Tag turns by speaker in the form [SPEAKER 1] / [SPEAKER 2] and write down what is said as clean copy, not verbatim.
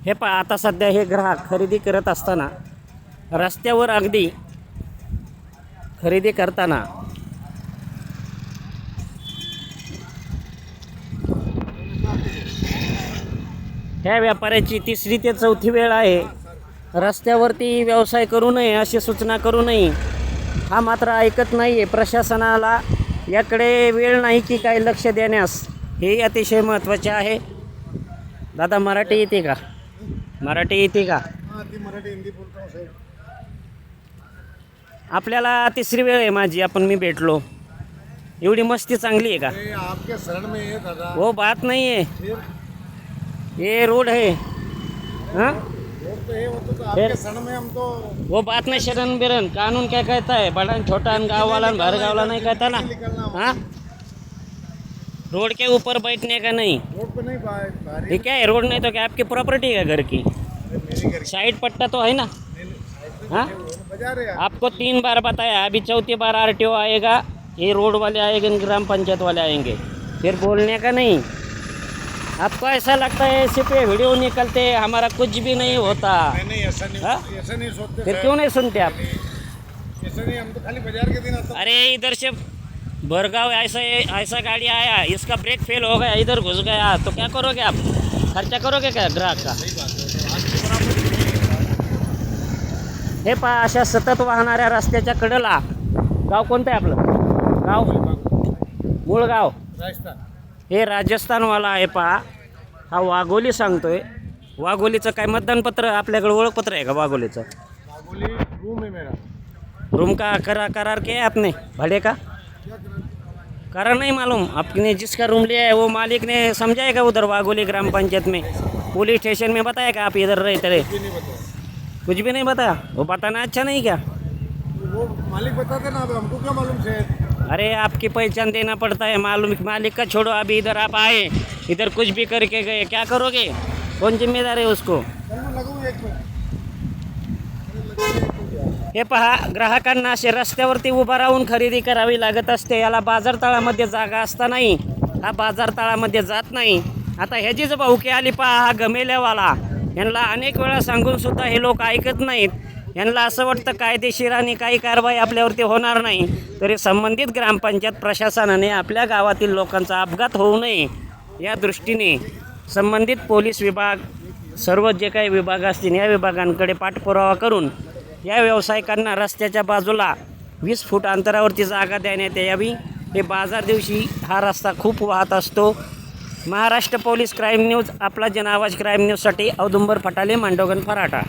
[SPEAKER 1] हे पहा, आता सध्या हे ग्राहक खरेदी करत असताना रस्त्यावर अगदी खरेदी करताना ह्या व्यापाऱ्याची तिसरी ते चौथी वेळ आहे. रस्त्यावरती व्यवसाय करू नये अशी सूचना करू नये, हा मात्र ऐकत नाही आहे. प्रशासनाला याकडे वेळ नाही की काय लक्ष देण्यास, हे अतिशय महत्त्वाचे आहे. दादा मराठी येते का? मराठी येते का?
[SPEAKER 2] मराठी हिंदी बोलता हूँ साहेब.
[SPEAKER 1] आपल्याला तिसरी वेळ आहे माझी, आपण मी भेटलो. एवढी मस्ती चांगली आहे का?
[SPEAKER 2] ये आपके शरण में है दादा.
[SPEAKER 1] वो बात नहीं है,
[SPEAKER 2] फिर
[SPEAKER 1] ये रोड है. हाँ,
[SPEAKER 2] वोट तो है, वो तो आपके शरण में हम तो.
[SPEAKER 1] वो बात नहीं. शरण बिरन कानून क्या कहता है? बड़ा छोटा गाँव वाला भर गाँव वाला नहीं कहता ना. हाँ, रोड के ऊपर बैठने का नहीं.
[SPEAKER 2] रोड पे नहीं बाहर.
[SPEAKER 1] ये क्या है? रोड नहीं तो क्या आपकी प्रॉपर्टी है घर की?
[SPEAKER 2] मेरी घर
[SPEAKER 1] साइड पट्टा तो है ना. हाँ,
[SPEAKER 2] बाजार है.
[SPEAKER 1] आपको 3 बार बताया, अभी चौथी बार आरटीओ आएगा, ये रोड वाले आएंगे, ग्राम पंचायत वाले आएंगे, फिर बोलने का नहीं. आपको ऐसा लगता है ऐसे पे वीडियो निकलते हमारा कुछ भी नहीं होता.
[SPEAKER 2] नहीं ऐसा नहीं.
[SPEAKER 1] हाँ?
[SPEAKER 2] ऐसा नहीं सोचते.
[SPEAKER 1] फिर
[SPEAKER 2] साहब.
[SPEAKER 1] क्यों नहीं सुनते आप?
[SPEAKER 2] ऐसा नहीं, हम तो खाली बाजार के दिन आता.
[SPEAKER 1] अरे इधर से भरगाव ऐसा गाड़ी आया, इसका ब्रेक फेल हो गया, इधर घुस गया, तो क्या करोगे आप? खर्चा करोगे क्या ग्राहक का? हे पहा, अशा सतत वाहणाऱ्या रस्त्याच्या कडेला, गाव कोणतं आहे आपलं? गाव मूळ गाव
[SPEAKER 2] राजस्थान.
[SPEAKER 1] हे राजस्थानवाला आहे. पहा, हा वाघोली सांगतोय. वाघोलीचं काय मतदानपत्र आपल्याकडे ओळखपत्र आहे का वाघोलीचं?
[SPEAKER 2] बागोली रूम है मेरा.
[SPEAKER 1] रूम का करार किया है आपने भाड़े का?
[SPEAKER 2] क्या करा?
[SPEAKER 1] करार नहीं मालूम आपने? जिसका रूम लिया है वो मालिक ने समझाया का उधर वाघोली ग्राम पंचायत में, पुलिस स्टेशन में बताया का आप इधर रहते रहे?
[SPEAKER 2] भी नहीं बताया.
[SPEAKER 1] कुछ भी नहीं बताया. वो बताना अच्छा नहीं क्या?
[SPEAKER 2] वो मालिक बताते ना, अब हमको क्या मालूम से.
[SPEAKER 1] अरे आपकी पहचान देना पड़ता है. मालूम मालिक का छोड़ो, अभी इधर आप आए, इधर कुछ भी करके गए, क्या करोगे? कौन जिम्मेदार है उसको?
[SPEAKER 2] लगू एक मिनिट.
[SPEAKER 1] हे पहा, ग्राहकांना असे रस्त्यावरती उभा राहून खरेदी करावी लागत असते. याला बाजारतळामध्ये जागा असता नाही, हा बाजारतळामध्ये जात नाही. आता ह्याचीच भाऊकी आली पहा, हा गमेल्यावाला. यांना अनेक वेळा सांगून सुद्धा हे लोक ऐकत नाहीत. यांना असं वाटतं कायदेशीर आणि काही कारवाई आपल्यावरती होणार नाही, तरी संबंधित ग्रामपंचायत प्रशासनाने आपल्या गावातील लोकांचा अपघात होऊ नये या दृष्टीने संबंधित पोलीस विभाग, सर्व जे काही विभाग असतील या विभागांकडे पाठपुरावा करून या व्यावसायिकांना रस्त्याच्या बाजूला 20 फूट अंतरावरती जागा देण्यात यावी. हे बाजार दिवशी हा रस्ता खूप वाहत असतो. महाराष्ट्र पोलीस क्राईम न्यूज, आपला जनआवाज क्राईम न्यूजसाठी औदुंबर फटाले, मांडोगण, फराटा.